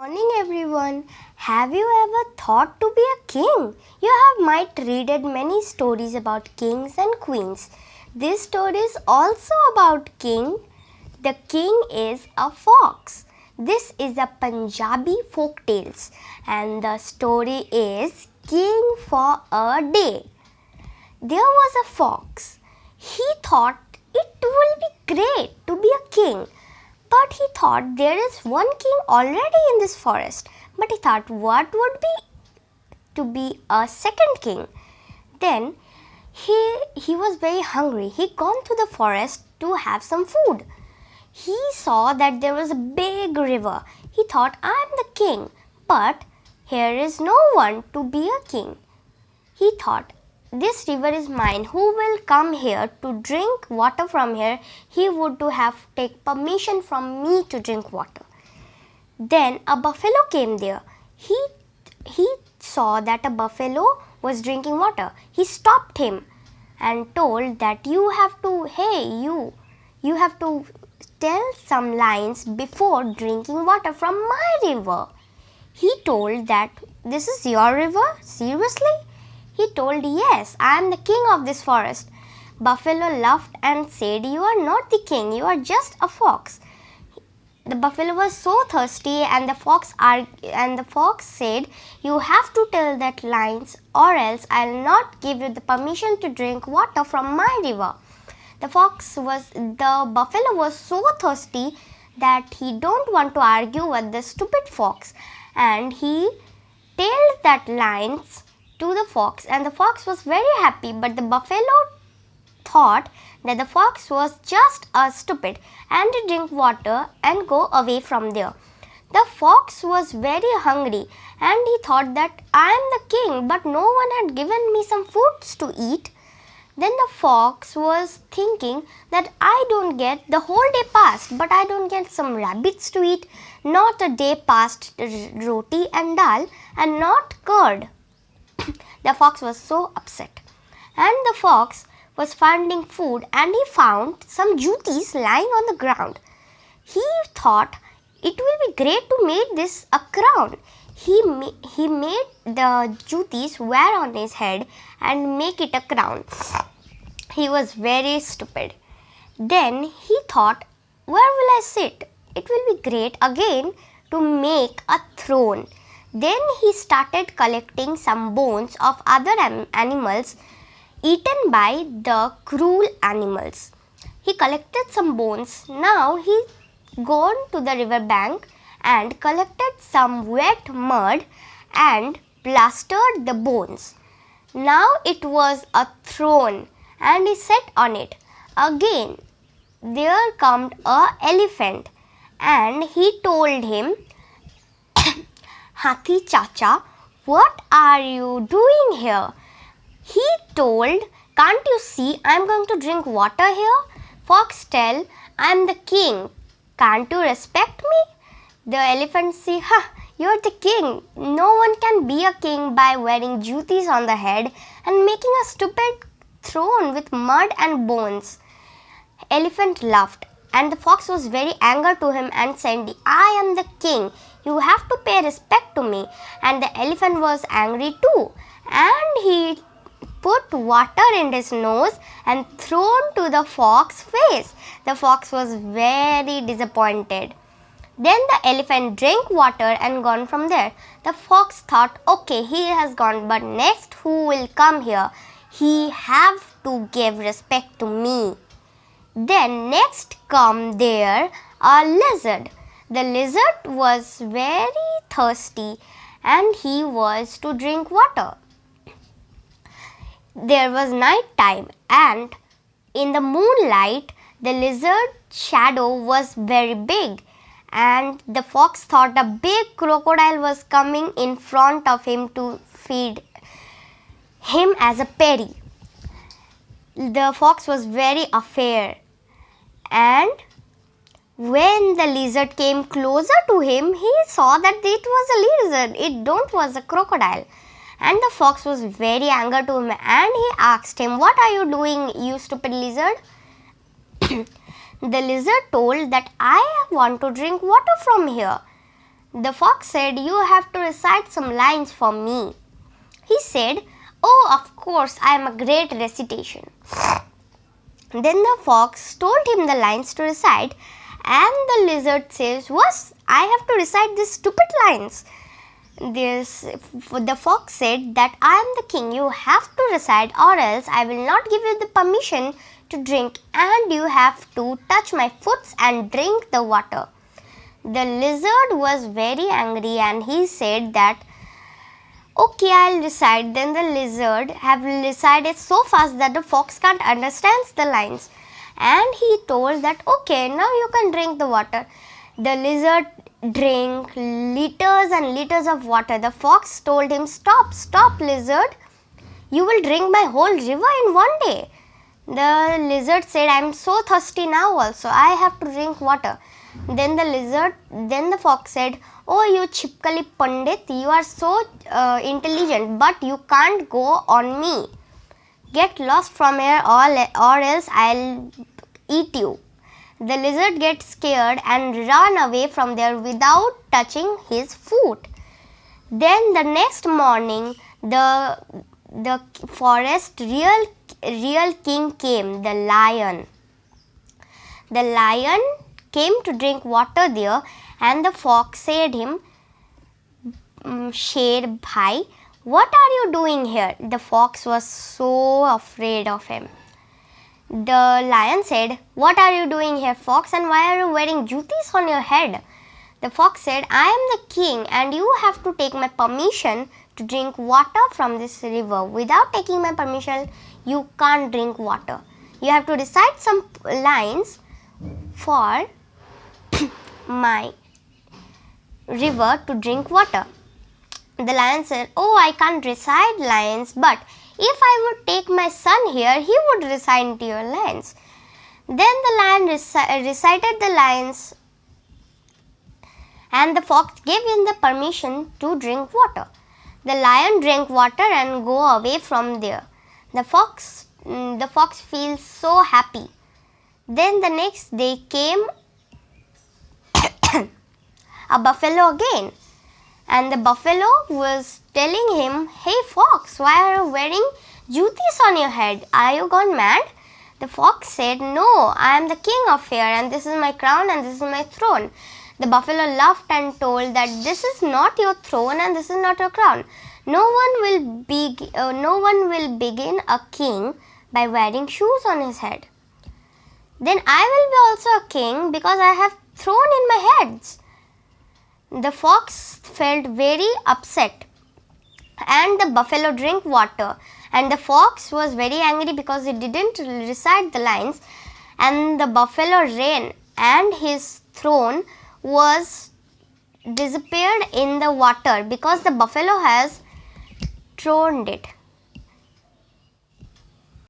Morning everyone. Have you ever thought to be a king? You have might read many stories about kings and queens. This story is also about king. The king is a fox. This is a Punjabi folk tales and the story is King for a Day. There was a fox. He thought it will be great to be a king. But he thought there is one king already in this forest. But he thought what would be to be a second king. Then he was very hungry. He gone to the forest to have some food. He saw that there was a big river. He thought I am the king. But here is no one to be a king. He thought this river is mine. Who will come here to drink water from here? He would to have take permission from me to drink water. Then a buffalo came there. He saw that a buffalo was drinking water. He stopped him and told that you have to tell some lines before drinking water from my river. He told that this is your river? Seriously? He told, yes, I am the king of this forest. Buffalo laughed and said, you are not the king, you are just a fox. The buffalo was so thirsty and the fox said, you have to tell that lines or else I will not give you the permission to drink water from my river. The buffalo was so thirsty that he don't want to argue with the stupid fox and he told that lines to the fox and the fox was very happy, but the buffalo thought that the fox was just a stupid and to drink water and go away from there. The fox was very hungry and he thought that I am the king but no one had given me some foods to eat. Then the fox was thinking that I don't get the whole day passed but I don't get some rabbits to eat, not a day past roti and dal and not curd. The fox was so upset and the fox was finding food and he found some jutis lying on the ground. He thought it will be great to make this a crown. He made the jutis wear on his head and make it a crown. He was very stupid. Then he thought, where will I sit? It will be great again to make a throne. Then he started collecting some bones of other animals eaten by the cruel animals. He collected some bones. Now he gone to the river bank and collected some wet mud and plastered the bones. Now it was a throne and he sat on it. Again there came an elephant and he told him, Hathi Chacha, what are you doing here? He told, can't you see I am going to drink water here? Fox tell, I am the king. Can't you respect me? The elephant say, you are the king. No one can be a king by wearing jutis on the head and making a stupid throne with mud and bones. Elephant laughed and the fox was very angry to him and said, I am the king. You have to pay respect to me. And the elephant was angry too. And he put water in his nose and thrown to the fox's face. The fox was very disappointed. Then the elephant drank water and gone from there. The fox thought, okay, he has gone, but next who will come here? He have to give respect to me. Then next come there a lizard. The lizard was very thirsty and he was to drink water. There was night time and in the moonlight the lizard shadow was very big and the fox thought a big crocodile was coming in front of him to feed him as a berry. The fox was very afraid and when the lizard came closer to him, he saw that it was a lizard. It was a crocodile. And the fox was very angry to him and he asked him, what are you doing, you stupid lizard? The lizard told that I want to drink water from here. The fox said, "You have to recite some lines for me." He said, "Oh, of course, I am a great recitation." Then the fox told him the lines to recite, and the lizard says, "What? I have to recite these stupid lines." The fox said that, "I am the king, you have to recite, or else I will not give you the permission to drink, and you have to touch my foot and drink the water." The lizard was very angry and he said that, "Okay, I'll recite." Then the lizard have recited so fast that the fox can't understand the lines, and he told that, "Okay, now you can drink the water." The lizard drank liters and liters of water. The fox told him, "Stop, stop, lizard. You will drink my whole river in one day." The lizard said, "I am so thirsty now also. I have to drink water." Then the fox said, "Oh, you Chipkali Pandit, you are so intelligent, but you can't go on me. Get lost from here or else I'll eat you." The lizard gets scared and run away from there without touching his foot. Then the next morning, the forest real king came, the lion. The lion came to drink water there, and the fox said him, "Sher bhai, what are you doing here?" The fox was so afraid of him. The lion said, "What are you doing here, fox, and why are you wearing jutis on your head?" The fox said, "I am the king and you have to take my permission to drink water from this river. Without taking my permission, you can't drink water. You have to recite some lines for my river to drink water." The lion said, "Oh, I can't recite lines, but if I would take my son here, he would recite your lines." Then the lion recited the lines, and the fox gave him the permission to drink water. The lion drank water and go away from there. The fox feels so happy. Then the next day came a buffalo again, and the buffalo was telling him, "Hey fox, why are you wearing jutis on your head? Are you gone mad?" The fox said, "No, I am the king of here, and this is my crown and this is my throne." The buffalo laughed and told that, "This is not your throne and this is not your crown. No one will begin a king by wearing shoes on his head. Then I will be also a king because I have throne in my heads." The fox felt very upset, and the buffalo drank water, and the fox was very angry because he didn't recite the lines, and the buffalo ran, and his throne was disappeared in the water because the buffalo has thrown it.